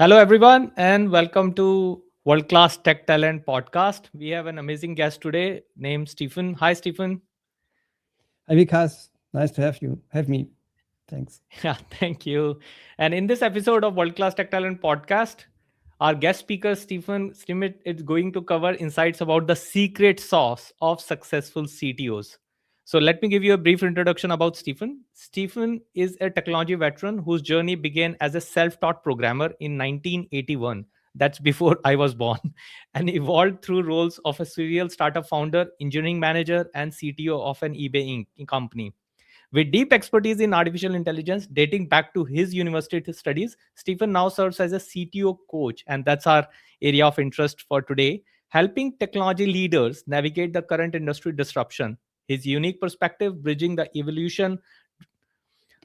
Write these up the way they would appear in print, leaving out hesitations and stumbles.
Hello, everyone, and welcome to Worldclass Tech Talent podcast. We have an amazing guest today named Stephen. Hi, Stephen. Hi, Vikas. Nice to have me. Thanks. Yeah, thank you. And in this episode of Worldclass Tech Talent podcast, our guest speaker, Stephan Schmidt, is going to cover insights about the secret sauce of successful CTOs. So let me give you a brief introduction about Stephen. Stephen is a technology veteran whose journey began as a self-taught programmer in 1981. That's before I was born, and evolved through roles of a serial startup founder, engineering manager, and CTO of an eBay Inc. company. With deep expertise in artificial intelligence dating back to his university studies, Stephen now serves as a CTO coach, and that's our area of interest for today, helping technology leaders navigate the current industry disruption. His unique perspective, bridging the evolution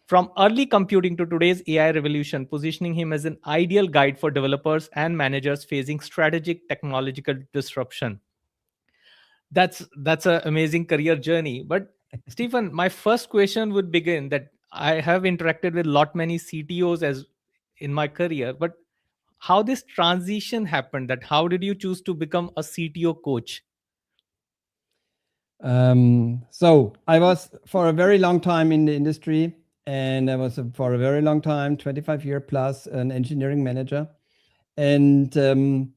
from early computing to today's AI revolution, positioning him as an ideal guide for developers and managers facing strategic technological disruption. That's an amazing career journey. But Stephen, my first question would begin that I have interacted with lot many CTOs as in my career, but how this transition happened, that how did you choose to become a CTO coach? So I was for a very long time in the industry, and I was for a very long time, 25-year plus, an engineering manager. And the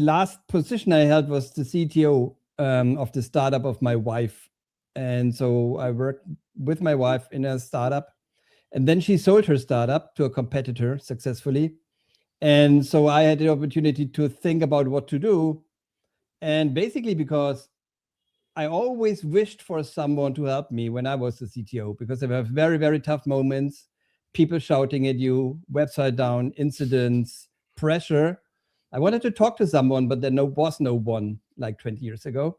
last position I held was the CTO of the startup of my wife. And so I worked with my wife in a startup, and then she sold her startup to a competitor successfully. And so I had the opportunity to think about what to do. And basically, because I always wished for someone to help me when I was the CTO, because there were very, very tough moments, people shouting at you, website down, incidents, pressure. I wanted to talk to someone, but there was no one like 20 years ago.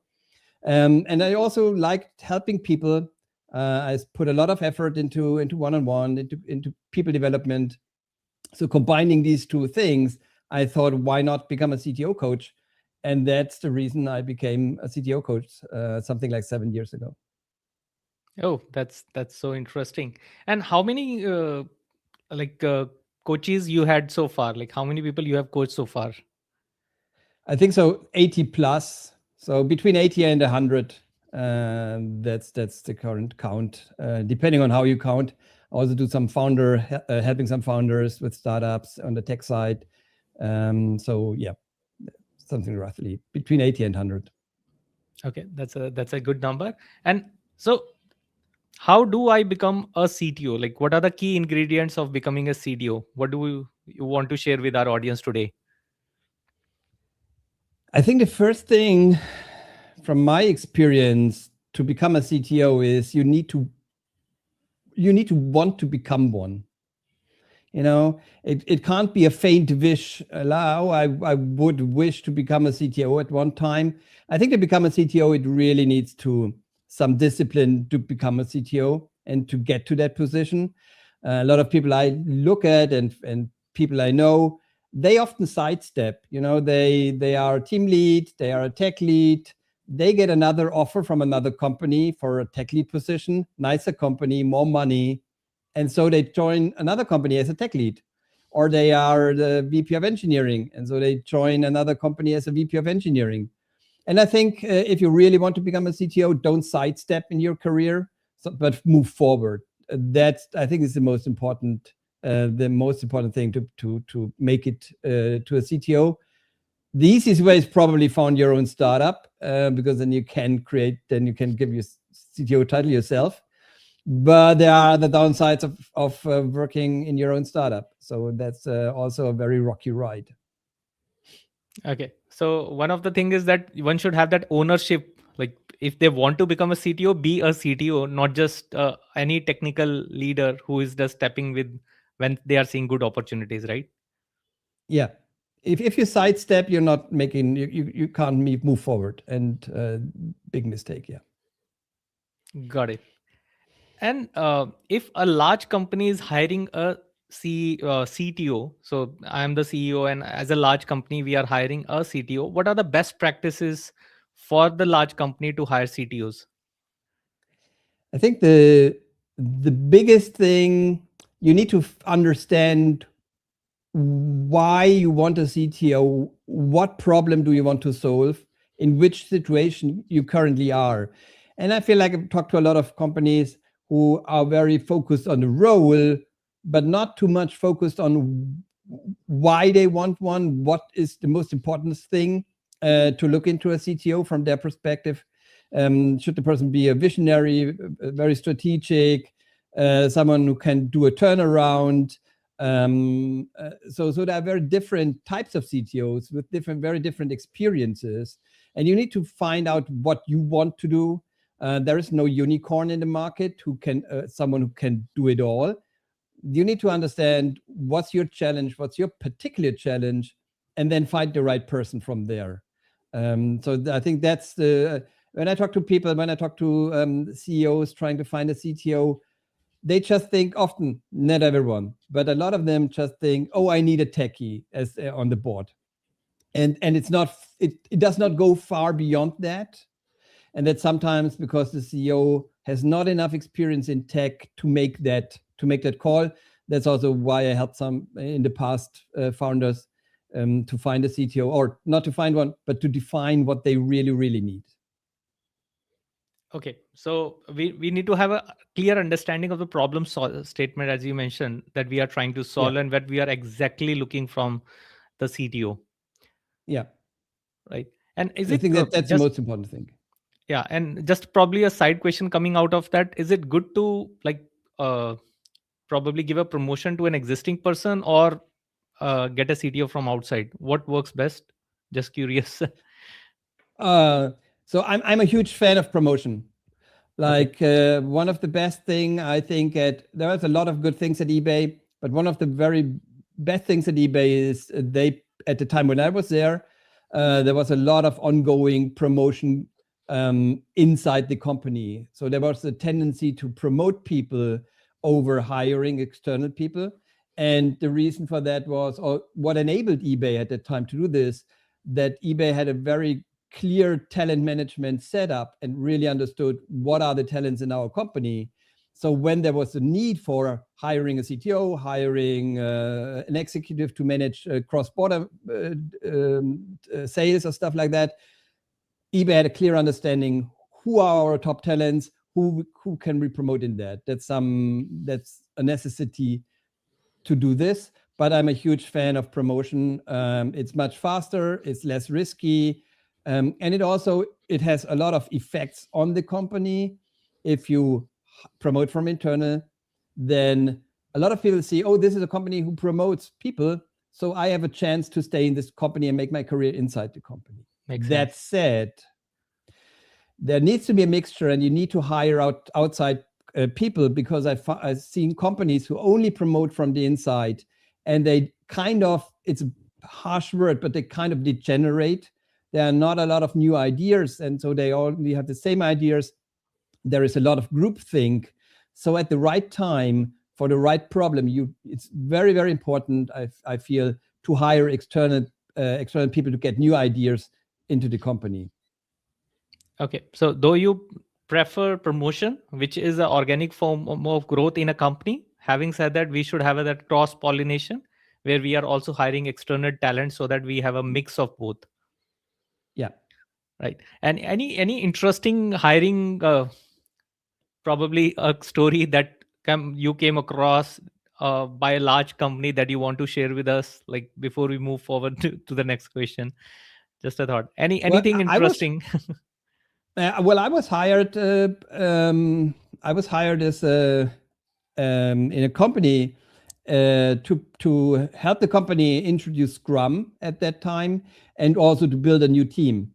And I also liked helping people. I put a lot of effort into one-on-one, into people development. So combining these two things, I thought, why not become a CTO coach? And that's the reason I became a CTO coach something like 7 years ago. Oh, that's so interesting. And how many like coaches you had so far? Like how many people you have coached so far? I think so, 80 plus. So between 80 and 100. That's the current count. Depending on how you count, I also do some helping some founders with startups on the tech side. So yeah, something roughly between 80 and 100. Okay, that's a good number. And so how do I become a CTO? Like what are the key ingredients of becoming a CTO? What do you want to share with our audience today? I think the first thing from my experience to become a CTO is you need to want to become one. It can't be a faint wish. I would wish to become a CTO at one time. I think to become a CTO, it really needs some discipline to become a CTO and to get to that position. A lot of people I look at and people I know, they often sidestep. They are a team lead, they are a tech lead, they get another offer from another company for a tech lead position, nicer company, more money, and so they join another company as a tech lead. Or they are the VP of engineering, and so they join another company as a VP of engineering. And I think if you really want to become a CTO, don't sidestep in your career, but move forward. That, I think, is the most important thing to make it to a CTO. The easiest way is probably found your own startup, because then you can give your CTO title yourself. But there are the downsides of working in your own startup. So that's also a very rocky ride. Okay. So one of the thing is that one should have that ownership. Like if they want to become a CTO, be a CTO, not just any technical leader who is just stepping with when they are seeing good opportunities, right? Yeah. If you sidestep, you're not making, you can't move forward. And big mistake, yeah. Got it. And if a large company is hiring a CTO, so I am the CEO, and as a large company, we are hiring a CTO. What are the best practices for the large company to hire CTOs? I think the biggest thing, you need to understand why you want a CTO, what problem do you want to solve, in which situation you currently are. And I feel like I've talked to a lot of companies who are very focused on the role, but not too much focused on why they want one, what is the most important thing to look into a CTO from their perspective. Should the person be a visionary, very strategic, someone who can do a turnaround? So there are very different types of CTOs with very different experiences, and you need to find out what you want to do. There is no unicorn in the market who can someone who can do it all. You need to understand what's your challenge, what's your particular challenge, and then find the right person from there. So I think that's the when I talk to people, when I talk to CEOs trying to find a CTO, they just think often, not everyone, but a lot of them just think, oh, I need a techie as on the board. And it's not, it does not go far beyond that. And that sometimes because the CEO has not enough experience in tech to make that call. That's also why I helped some in the past founders to find a CTO, or not to find one, but to define what they really, really need. Okay, so we need to have a clear understanding of the problem statement, as you mentioned, that we are trying to solve, and what we are exactly looking from the CTO. Yeah. Right. And I think that's the most important thing. Yeah, and just probably a side question coming out of that: is it good to probably give a promotion to an existing person, or get a CTO from outside? What works best? Just curious. So I'm a huge fan of promotion. Like one of the best thing I think there was a lot of good things at eBay, but one of the very best things at eBay is at the time when I was there was a lot of ongoing promotion inside the company. So there was a tendency to promote people over hiring external people. And the reason for that was, or what enabled eBay at the time to do this, that eBay had a very clear talent management setup and really understood what are the talents in our company. So when there was a need for hiring a CTO, hiring an executive to manage cross-border sales or stuff like that, eBay had a clear understanding who are our top talents, who can we promote in that. That's a necessity to do this. But I'm a huge fan of promotion. It's much faster, it's less risky. And it has a lot of effects on the company. If you promote from internal, then a lot of people see, oh, this is a company who promotes people, so I have a chance to stay in this company and make my career inside the company. That said, there needs to be a mixture, and you need to hire outside people, because I've seen companies who only promote from the inside, and they it's a harsh word, but they kind of degenerate. There are not a lot of new ideas, and so they only have the same ideas. There is a lot of groupthink. So at the right time, for the right problem, it's very, very important, I feel, to hire external people to get new ideas into the company. Okay, so though you prefer promotion, which is an organic form of growth in a company, having said that, we should have that cross pollination where we are also hiring external talent, so that we have a mix of both. Yeah. Right. And any interesting hiring, probably a story that you came across by a large company that you want to share with us, like before we move forward to the next question? Just a thought. Anything interesting? I was hired. I was hired as in a company to help the company introduce Scrum at that time, and also to build a new team.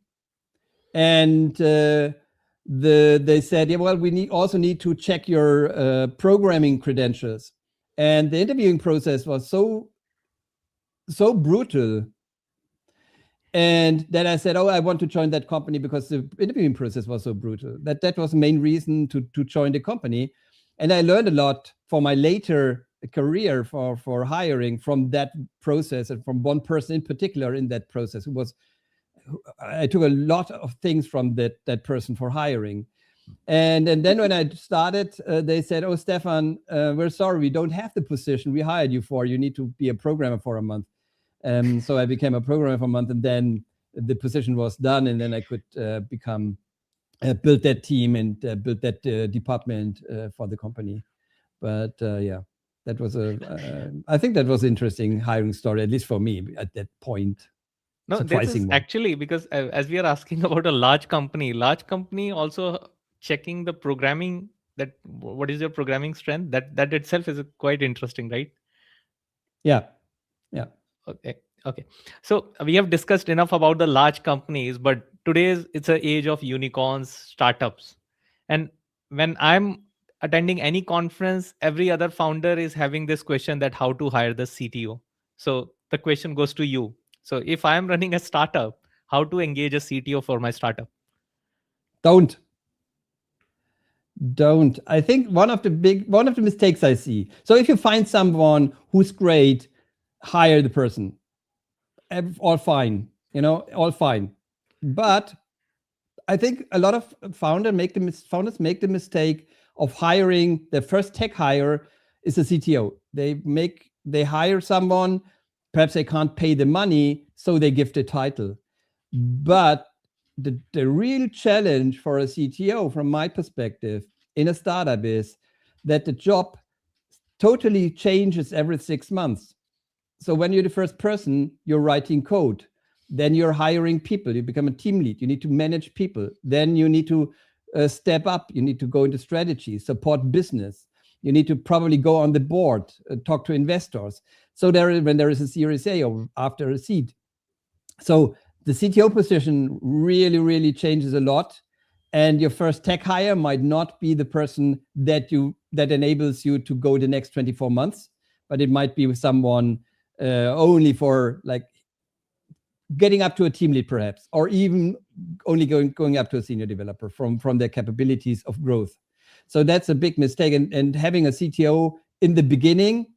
And they said, yeah, well, we also need to check your programming credentials. And the interviewing process was so brutal. And then I said, oh, I want to join that company because the interviewing process was so brutal. That was the main reason to join the company. And I learned a lot for my later career for hiring from that process, and from one person in particular in that process I took a lot of things from that person for hiring. And then when I started, they said, "Oh, Stefan, we're sorry, we don't have the position we hired you for. You need to be a programmer for a month." So I became a programmer for a month, and then the position was done, and then I could become build that team and build that department for the company. But yeah, that was I think that was an interesting hiring story, at least for me at that point. No, this is Surprising one. actually because as we are asking about a large company also checking the programming, that what is your programming strength, that itself is quite interesting, right? Yeah, yeah. Okay. Okay. So we have discussed enough about the large companies, but today's it's an age of unicorns, startups. And when I'm attending any conference, every other founder is having this question that how to hire the CTO. So the question goes to you. So if I'm running a startup, how to engage a CTO for my startup? Don't. I think one of the mistakes I see. So if you find someone who's great, hire the person. All fine, all fine. But I think a lot of founders make the mistake of hiring their first tech hire is a CTO. They hire someone, perhaps they can't pay the money, so they give the title. But the real challenge for a CTO, from my perspective, in a startup is that the job totally changes every 6 months. So when you're the first person, you're writing code. Then you're hiring people. You become a team lead. You need to manage people. Then you need to step up. You need to go into strategy, support business. You need to probably go on the board, talk to investors. So when there is a Series A or after a seed. So the CTO position really, really changes a lot. And your first tech hire might not be the person that enables you to go the next 24 months, but it might be with someone only for like getting up to a team lead, perhaps, or even only going up to a senior developer from their capabilities of growth. So that's a big mistake. And having a CTO in the beginning,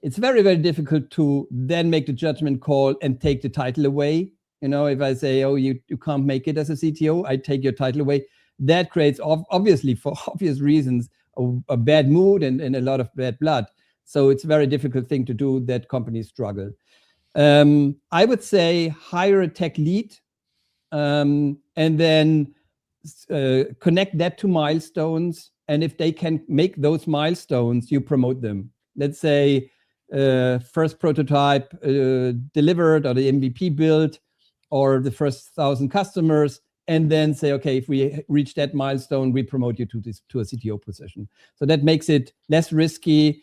it's very, very difficult to then make the judgment call and take the title away. If I say, "Oh, you can't make it as a CTO," I take your title away. That creates, obviously, for obvious reasons, a bad mood and a lot of bad blood. So it's a very difficult thing to do that companies struggle. I would say hire a tech lead and then connect that to milestones. And if they can make those milestones, you promote them. Let's say first prototype delivered, or the MVP built, or the first 1,000 customers, and then say, okay, if we reach that milestone, we promote you to a CTO position. So that makes it less risky.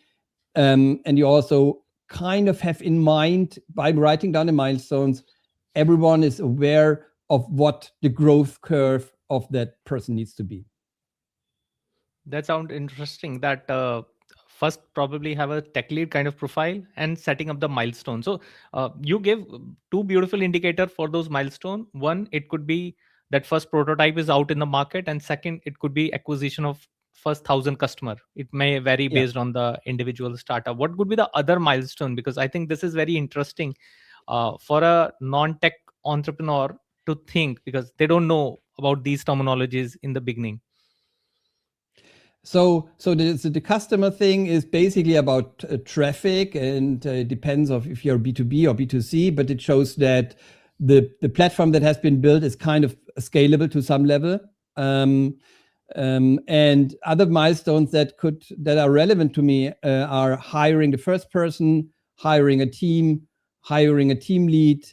And you also kind of have in mind, by writing down the milestones, everyone is aware of what the growth curve of that person needs to be. That sounds interesting. That first probably have a tech lead kind of profile and setting up the milestone. So you give two beautiful indicator for those milestone. One, it could be that first prototype is out in the market, and second, it could be acquisition of first 1,000 customer. It may vary Yeah. based on the individual startup. What could be the other milestone? Because I think this is very interesting for a non-tech entrepreneur to think, because they don't know about these terminologies in the beginning. So the customer thing is basically about traffic, and it depends of if you're B2B or B2C, but it shows that the platform that has been built is kind of scalable to some level. And other milestones that are relevant to me are hiring the first person, hiring a team, hiring a team lead,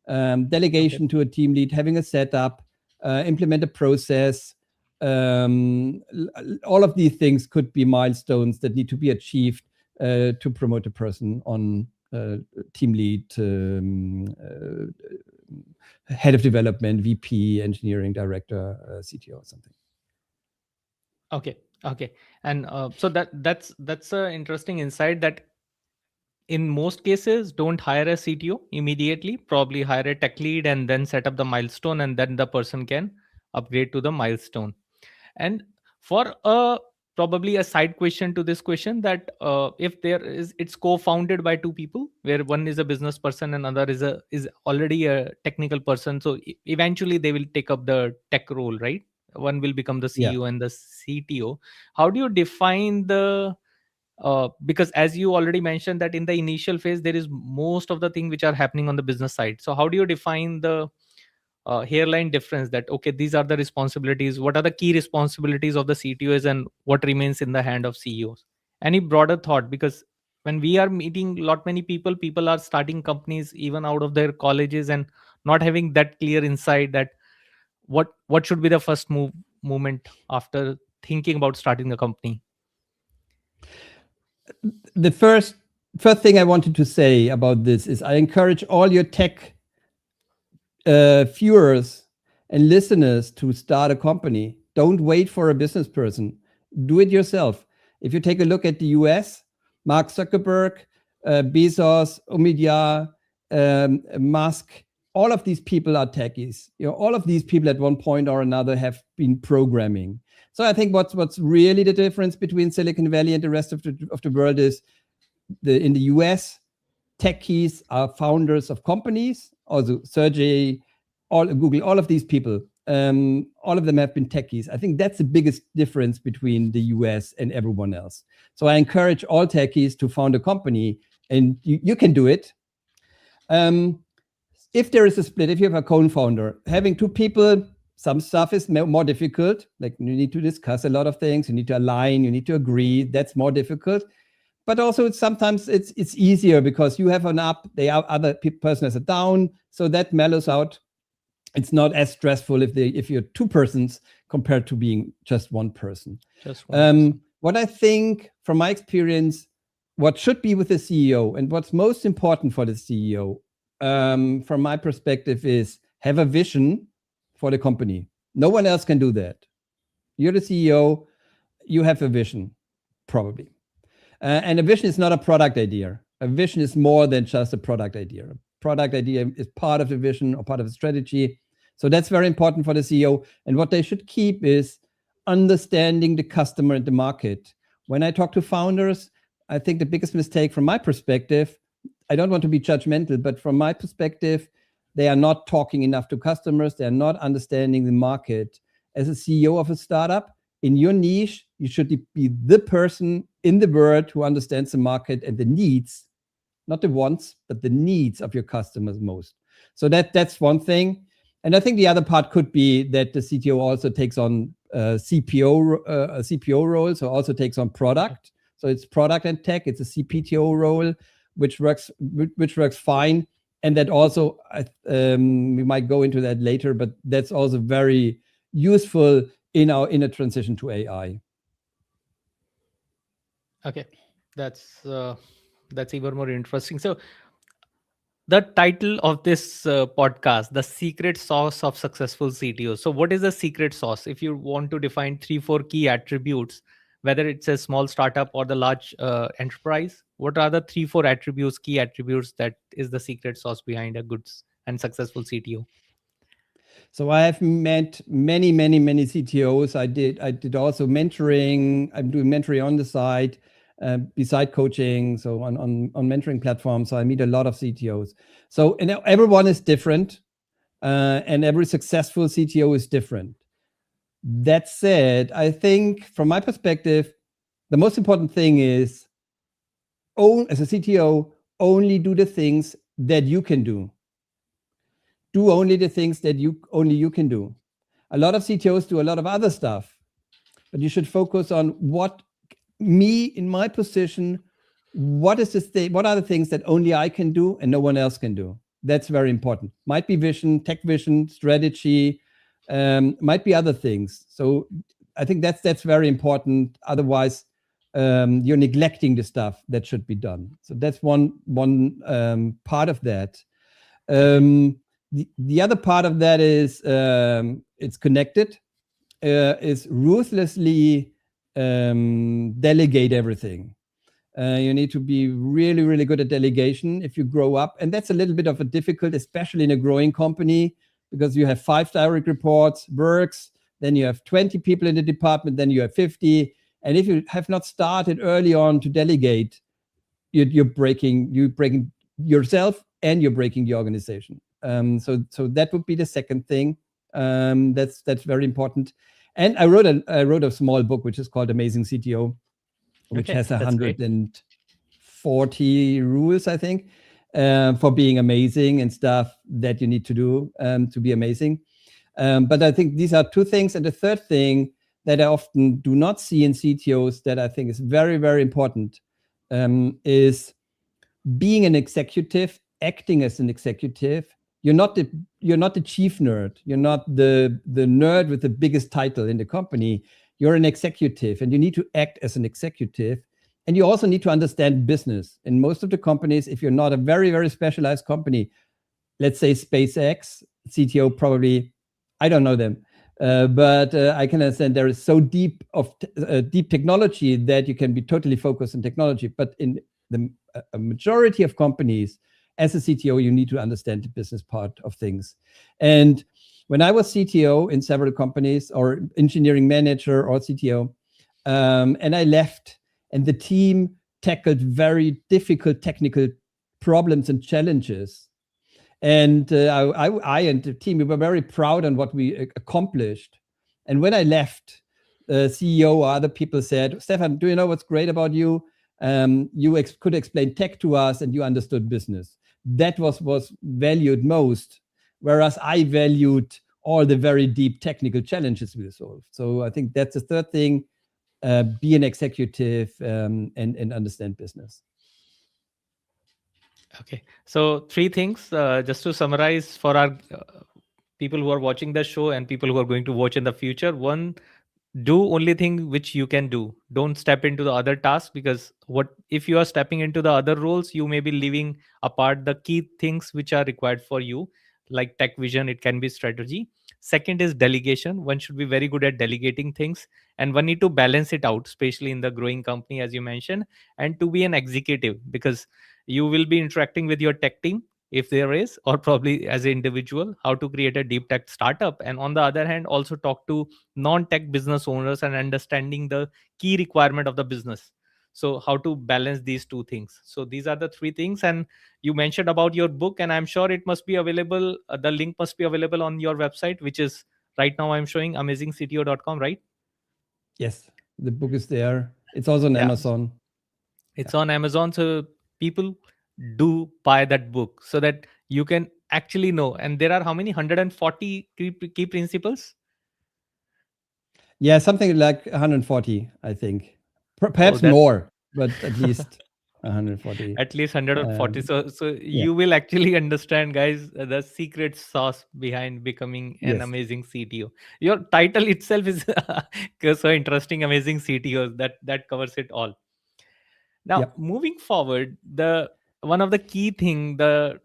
delegation to a team lead, having a setup, implement a process. All of these things could be milestones that need to be achieved to promote a person on team lead, head of development, VP, engineering director, CTO, or something. Okay. And so that's a interesting insight, that in most cases don't hire a CTO immediately, probably hire a tech lead and then set up the milestone, and then the person can upgrade to the milestone. And for a probably a side question to this question, that if there is, it's co-founded by two people, where one is a business person and other is already a technical person, so eventually they will take up the tech role, right? one will become the Yeah. CEO and the CTO. How do you define the because as you already mentioned that in the initial phase there is most of the thing which are happening on the business side. So how do you define the hairline difference that okay, these are the responsibilities, what are the key responsibilities of the CTOs and what remains in the hand of CEOs? Any broader thought? Because when we are meeting lot many people are starting companies even out of their colleges and not having that clear insight that what should be the first movement after thinking about starting the company. The first thing I wanted to say about this is I encourage all your tech viewers and listeners to start a company. Don't wait for a business person. Do it yourself. If you take a look at the US, Mark Zuckerberg, Bezos, Omidyar, Musk, all of these people are techies. All of these people at one point or another have been programming. So I think what's really the difference between Silicon Valley and the rest of the world is in the US, techies are founders of companies. Also, Sergey, Google, all of these people, all of them have been techies. I think that's the biggest difference between the US and everyone else. So I encourage all techies to found a company, and you can do it. If there is a split, if you have a co-founder, having two people, some stuff is more difficult. Like you need to discuss a lot of things, you need to align, you need to agree. That's more difficult. But also sometimes it's easier because you have an up, the other person has a down, so that mellows out. It's not as stressful if you're two persons compared to being just one person. What I think from my experience, what should be with the CEO and what's most important for the CEO, from my perspective, is have a vision for the company. No one else can do that. You're the CEO, you have a vision, probably. And a vision is not a product idea. A vision is more than just a product idea. A product idea is part of the vision or part of the strategy. So that's very important for the CEO. And what they should keep is understanding the customer and the market. When I talk to founders, I think the biggest mistake from my perspective, I don't want to be judgmental, but from my perspective, they are not talking enough to customers. They are not understanding the market. As a CEO of a startup, in your niche, you should be the person in the world who understands the market and the needs, not the wants, but the needs of your customers most. So that's one thing. And I think the other part could be that the CTO also takes on a CPO role, so also takes on product. So it's product and tech. It's a CPTO role, which works fine. And that also, we might go into that later, but that's also very useful in a transition to AI. Okay, that's even more interesting. So the title of this podcast, the secret sauce of successful CTOs. So what is the secret sauce? If you want to define 3-4 key attributes, whether it's a small startup or the large enterprise, what are the 3-4 attributes, key attributes that is the secret sauce behind a good and successful CTO? So I have met many CTOs. I did also mentoring. I'm doing mentoring on the side, beside coaching. So on mentoring platforms. So I meet a lot of CTOs. So everyone is different, and every successful CTO is different. That said, I think from my perspective, the most important thing is, as a CTO, only do the things that you can do. Do only the things that only you can do. A lot of CTOs do a lot of other stuff, but you should focus on in my position, what are the things that only I can do and no one else can do? That's very important. Might be vision, tech vision, strategy, might be other things. So I think that's very important. Otherwise, you're neglecting the stuff that should be done. So that's one part of that. The other part of that is it's connected, is ruthlessly delegate everything. You need to be really good at delegation if you grow up. And that's a little bit of a difficult, especially in a growing company, because you have 5 direct reports, works, then you have 20 people in the department, then you have 50. And if you have not started early on to delegate, you're breaking yourself and you're breaking the organization. So that would be the second thing. That's very important. And I wrote a small book which is called Amazing CTO, which Okay, has that's great. 140 rules, I think, for being amazing and stuff that you need to do to be amazing. But I think these are two things. And the third thing that I often do not see in CTOs that I think is very, very important is being an executive, acting as an executive. You're not the chief nerd. You're not the nerd with the biggest title in the company. You're an executive, and you need to act as an executive. And you also need to understand business. In most of the companies, if you're not a very, very specialized company, let's say SpaceX, CTO probably, I don't know them, but I can understand there is so deep technology that you can be totally focused on technology. But in a majority of companies, as a CTO, you need to understand the business part of things. And when I was CTO in several companies, or engineering manager or CTO, and I left, and the team tackled very difficult technical problems and challenges. And I and the team, we were very proud on what we accomplished. And when I left, the CEO or other people said, Stephan, do you know what's great about you? You could explain tech to us, and you understood business. That was valued most, whereas I valued all the very deep technical challenges we solved. So I think that's the third thing, be an executive and understand business. Okay, so three things, just to summarize for our people who are watching the show and people who are going to watch in the future. One, do only thing which you can do. Don't step into the other tasks, because what if you are stepping into the other roles, you may be leaving apart the key things which are required for you, like tech vision. It can be strategy. Second is delegation. One should be very good at delegating things, and one need to balance it out, especially in the growing company, as you mentioned. And to be an executive, because you will be interacting with your tech team, if there is, or probably as an individual, how to create a deep tech startup. And on the other hand, also talk to non-tech business owners and understanding the key requirement of the business. So how to balance these two things. So these are the three things. And you mentioned about your book, and I'm sure it must be available, the link must be available on your website, which is right now I'm showing amazingcto.com, right? Yes, the book is there. It's also on Yeah, Amazon. it's on Amazon. So people, do buy that book so that you can actually know. And there are how many, 140 key principles? Yeah, something like 140, I think. Oh, Perhaps that's more, but at least 140. at least 140. So Yeah. you will actually understand, guys, the secret sauce behind becoming an Yes. amazing CTO. Your title itself is so interesting, amazing CTO. That covers it all. Now, Yep. moving forward, the one of the key thing, the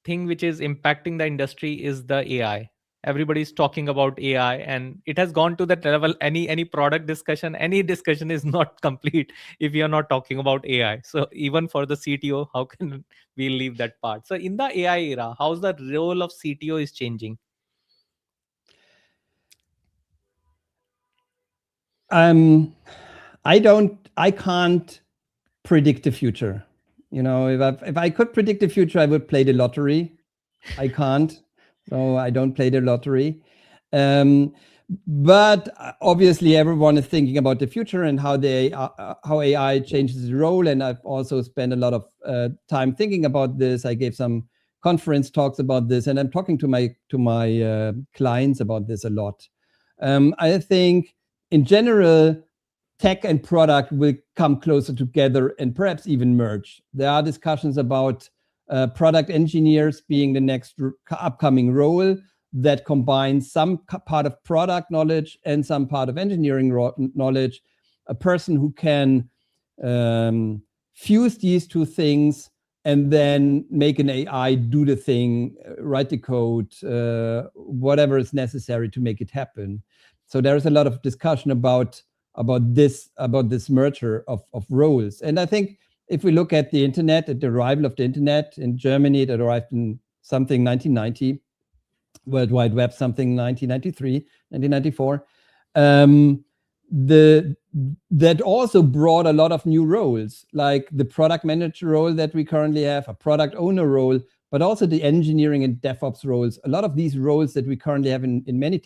thing which is impacting the industry is the AI. Everybody's talking about AI, and it has gone to that level. Any product discussion, any discussion is not complete if you're not talking about AI. So even for the CTO, how can we leave that part? So in the AI era, how's the role of CTO is changing? I can't predict the future. You know, if I could predict the future, I would play the lottery. I can't, so I don't play the lottery. Um, but obviously, everyone is thinking about the future and how AI changes the role. And I've also spent a lot of time thinking about this. I gave some conference talks about this, and I'm talking to my clients about this a lot. I think, in general, tech and product will come closer together and perhaps even merge. There are discussions about product engineers being the next upcoming role that combines some part of product knowledge and some part of engineering knowledge. A person who can fuse these two things and then make an AI do the thing, write the code, whatever is necessary to make it happen. So there's a lot of discussion about this merger of roles. And I think if we look at the internet, at the arrival of the internet in Germany, it arrived in something 1990, World Wide Web something 1993, 1994. That also brought a lot of new roles, like the product manager role that we currently have, a product owner role, but also the engineering and DevOps roles. A lot of these roles that we currently have in many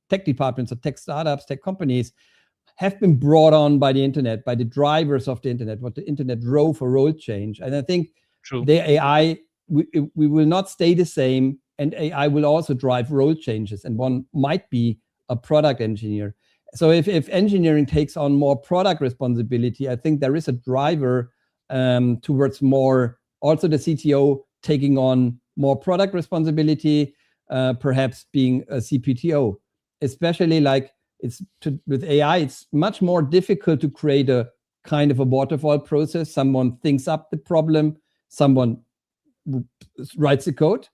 tech departments or tech startups, tech companies have been brought on by the internet, by the drivers of the internet, what the internet drove for role change. And I think the AI, we will not stay the same, and AI will also drive role changes. And one might be a product engineer. So if engineering takes on more product responsibility, I think there is a driver towards more, also the CTO taking on more product responsibility, perhaps being a CPTO, especially like with AI, it's much more difficult to create a kind of a waterfall process. Someone thinks up the problem, someone writes the code.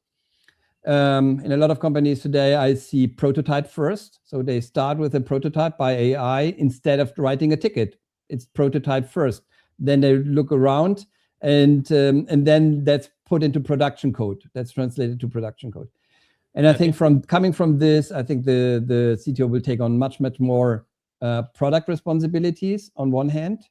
In a lot of companies today, I see prototype first. So they start with a prototype by AI instead of writing a ticket. It's prototype first. Then they look around, and then that's put into production code. That's translated to production code. And I think coming from this, I think the CTO will take on much more product responsibilities on one hand,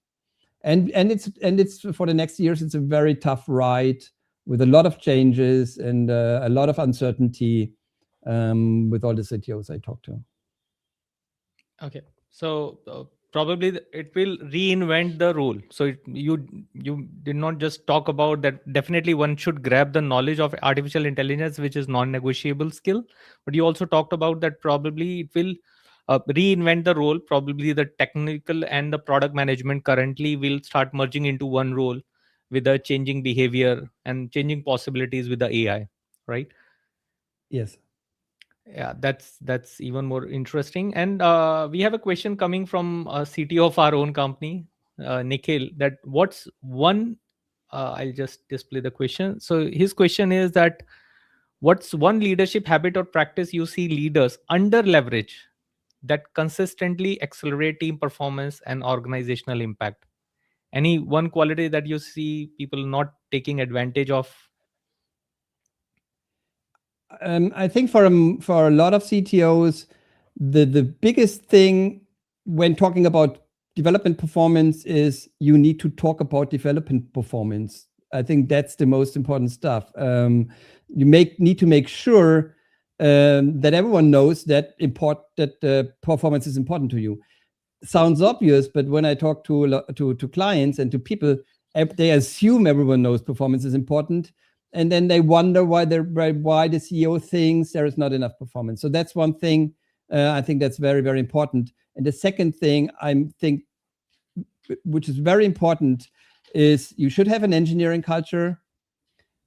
and it's for the next years. It's a very tough ride with a lot of changes and a lot of uncertainty with all the CTOs I talked to. Okay, so probably it will reinvent the role. So you did not just talk about that. Definitely one should grab the knowledge of artificial intelligence, which is non-negotiable skill, but you also talked about that probably it will reinvent the role. Probably the technical and the product management currently will start merging into one role with the changing behavior and changing possibilities with the AI, right? Yes. Yeah, that's even more interesting. And we have a question coming from a CTO of our own company, Nikhil, that what's one I'll just display the question. So his question is that what's one leadership habit or practice you see leaders under leverage that consistently accelerate team performance and organizational impact? Any one quality that you see people not taking advantage of? I think for a lot of CTOs, the biggest thing when talking about development performance is you need to talk about development performance. I think that's the most important stuff. You need to make sure that everyone knows that performance is important to you. Sounds obvious, but when I talk to clients and to people, they assume everyone knows performance is important, and then they wonder why the CEO thinks there is not enough performance. So that's one thing I think that's very, very important. And the second thing I think, which is very important, is you should have an engineering culture,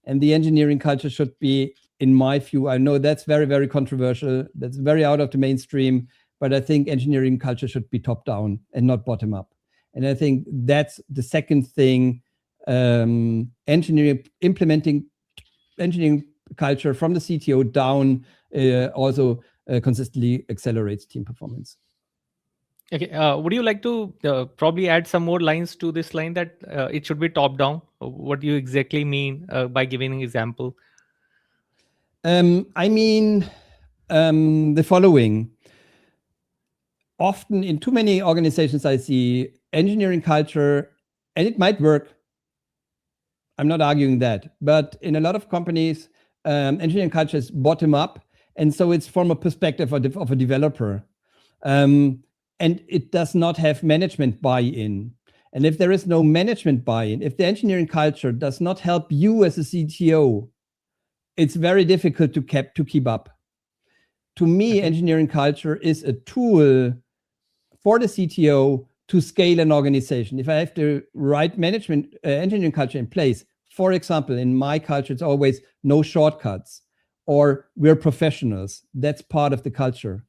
and the engineering culture should be, in my view, I know that's very, very controversial, that's very out of the mainstream, but I think engineering culture should be top down and not bottom up. And I think that's the second thing. Implementing engineering culture from the CTO down also consistently accelerates team performance. Okay, would you like to probably add some more lines to this line that it should be top down? What do you exactly mean by giving an example? I mean the following. Often in too many organizations, I see engineering culture, and it might work. I'm not arguing that, but in a lot of companies, engineering culture is bottom up, and so it's from a perspective of a developer, and it does not have management buy-in. And if there is no management buy-in, if the engineering culture does not help you as a CTO, it's very difficult to keep up. To me, engineering culture is a tool for the CTO to scale an organization. If I have the right management engineering culture in place, for example, in my culture, it's always no shortcuts, or we're professionals. That's part of the culture.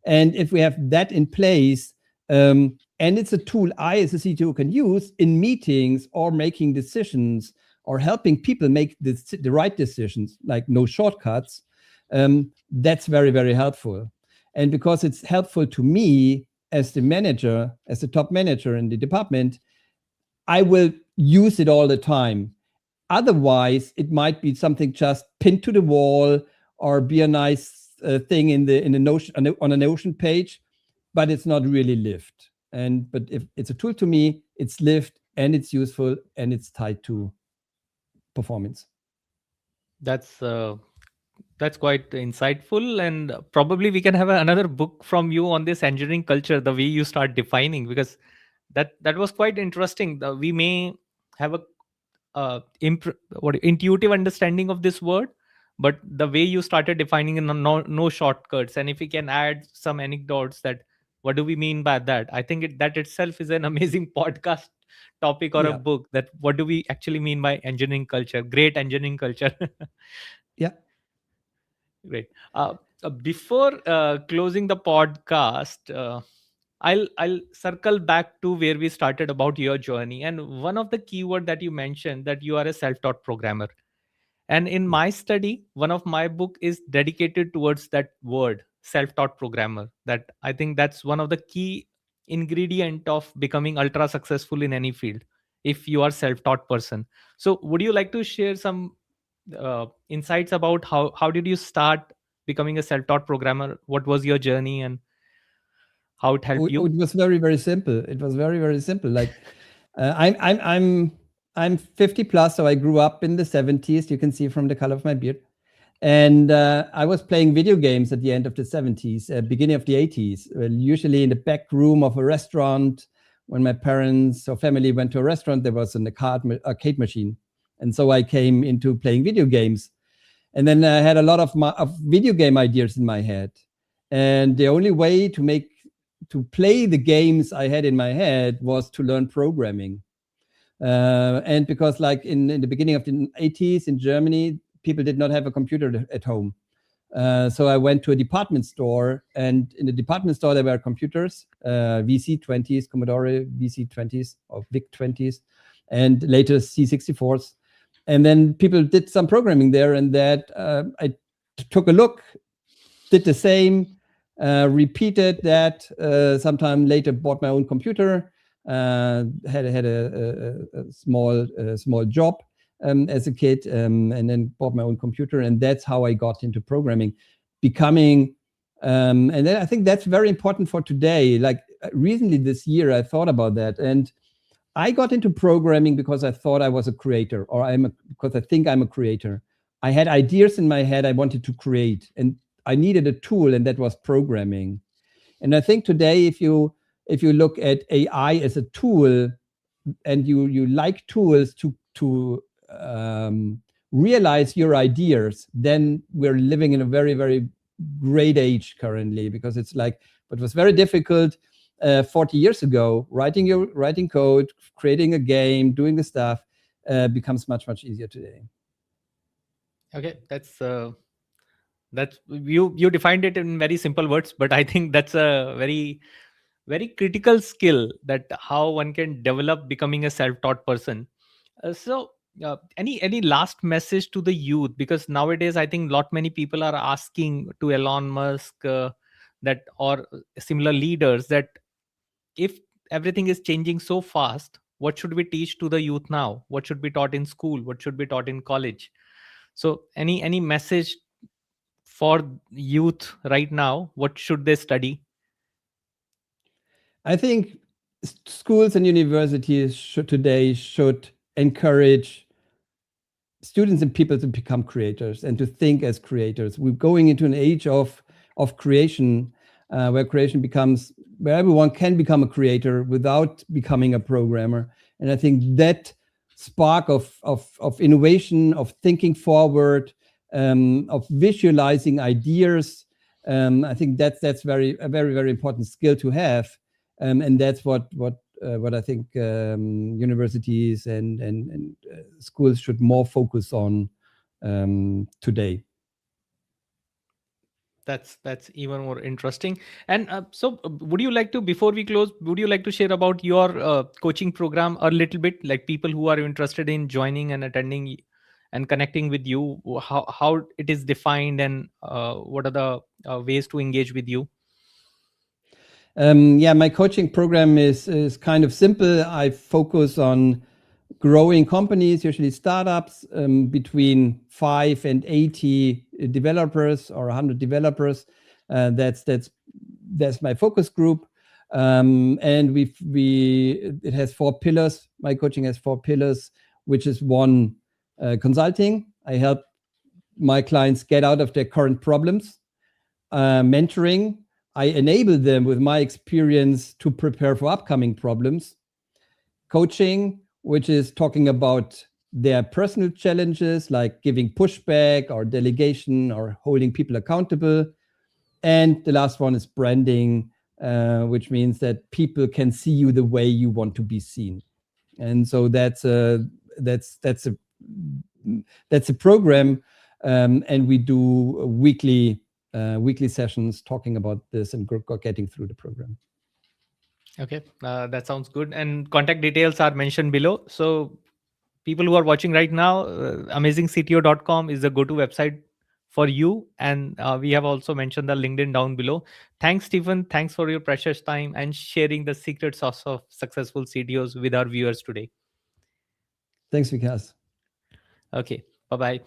And if we have that in place, and it's a tool I as a CTO can use in meetings or making decisions or helping people make the right decisions, like no shortcuts, that's very, very helpful. And because it's helpful to me, as the manager, as the top manager in the department, I will use it all the time. Otherwise, it might be something just pinned to the wall or be a nice thing in the Notion, on a Notion page, but it's not really lived. But if it's a tool to me, it's lived and it's useful and it's tied to performance. That's That's quite insightful, and probably we can have another book from you on this engineering culture, the way you start defining, because that was quite interesting. We may have a intuitive understanding of this word, but the way you started defining in no shortcuts, and if we can add some anecdotes that what do we mean by that, I think that itself is an amazing podcast topic or a Yeah. book, that what do we actually mean by engineering culture, great engineering culture. Yeah. Great. Before closing the podcast, I'll circle back to where we started about your journey. And one of the keyword that you mentioned, that you are a self-taught programmer. And in Yeah. my study, one of my book is dedicated towards that word, self-taught programmer. That I think that's one of the key ingredient of becoming ultra successful in any field. If you are self-taught person, so would you like to share some insights about how did you start becoming a self-taught programmer? What was your journey and how it helped you? It was very, very simple. It was very, very simple. Like I'm 50 plus, so I grew up in the 70s. You can see from the color of my beard. And I was playing video games at the end of the 70s, beginning of the 80s, usually in the back room of a restaurant. When my parents or family went to a restaurant, there was an arcade machine. And so I came into playing video games. And then I had a lot of video game ideas in my head. And the only way to play the games I had in my head was to learn programming. And because like in the beginning of the 80s in Germany, people did not have a computer at home. So I went to a department store, and in the department store, there were computers, VC20s, Commodore VC20s or VIC20s, and later C64s. And then people did some programming there, and that I took a look, did the same, repeated that. Sometime later, bought my own computer, had a small job as a kid, and then bought my own computer, and that's how I got into programming, becoming. And then I think that's very important for today. Like recently this year, I thought about that, and I got into programming because I thought I was a creator, or because I think I'm a creator. I had ideas in my head I wanted to create, and I needed a tool, and that was programming. And I think today, if you look at AI as a tool, and you like tools to realize your ideas, then we're living in a very, very great age currently, because it's like what was very difficult 40 years ago, writing code, creating a game, doing the stuff, becomes much, much easier today. Okay, that's you defined it in very simple words, but I think that's a very very critical skill, that how one can develop becoming a self-taught person. Any last message to the youth, because nowadays I think lot many people are asking to Elon Musk, that or similar leaders, that if everything is changing so fast, what should we teach to the youth now? What should be taught in school? What should be taught in college? So any message for youth right now? What should they study? I think schools and universities should encourage students and people to become creators and to think as creators. We're going into an age of creation, where everyone can become a creator without becoming a programmer. And I think that spark of innovation, of thinking forward, of visualizing ideas, I think that's a very, very important skill to have. And that's what I think universities and schools should more focus on today. That's even more interesting. And would you like to, before we close, would you like to share about your coaching program a little bit, like people who are interested in joining and attending and connecting with you, how it is defined, and what are the ways to engage with you? Yeah, my coaching program is kind of simple. I focus on growing companies, usually startups, between 5 and 80 developers or 100 developers. That's my focus group. And it has 4 pillars. My coaching has 4 pillars, which is one, consulting. I help my clients get out of their current problems. Mentoring, I enable them with my experience to prepare for upcoming problems. Coaching, which is talking about their personal challenges, like giving pushback or delegation or holding people accountable. And the last one is branding, which means that people can see you the way you want to be seen. And so that's a program, and we do weekly sessions talking about this and getting through the program. Okay, that sounds good. And contact details are mentioned below. So people who are watching right now, amazingcto.com is the go-to website for you. And we have also mentioned the LinkedIn down below. Thanks, Stephan. Thanks for your precious time and sharing the secret sauce of successful CTOs with our viewers today. Thanks, Vikas. Okay, bye-bye.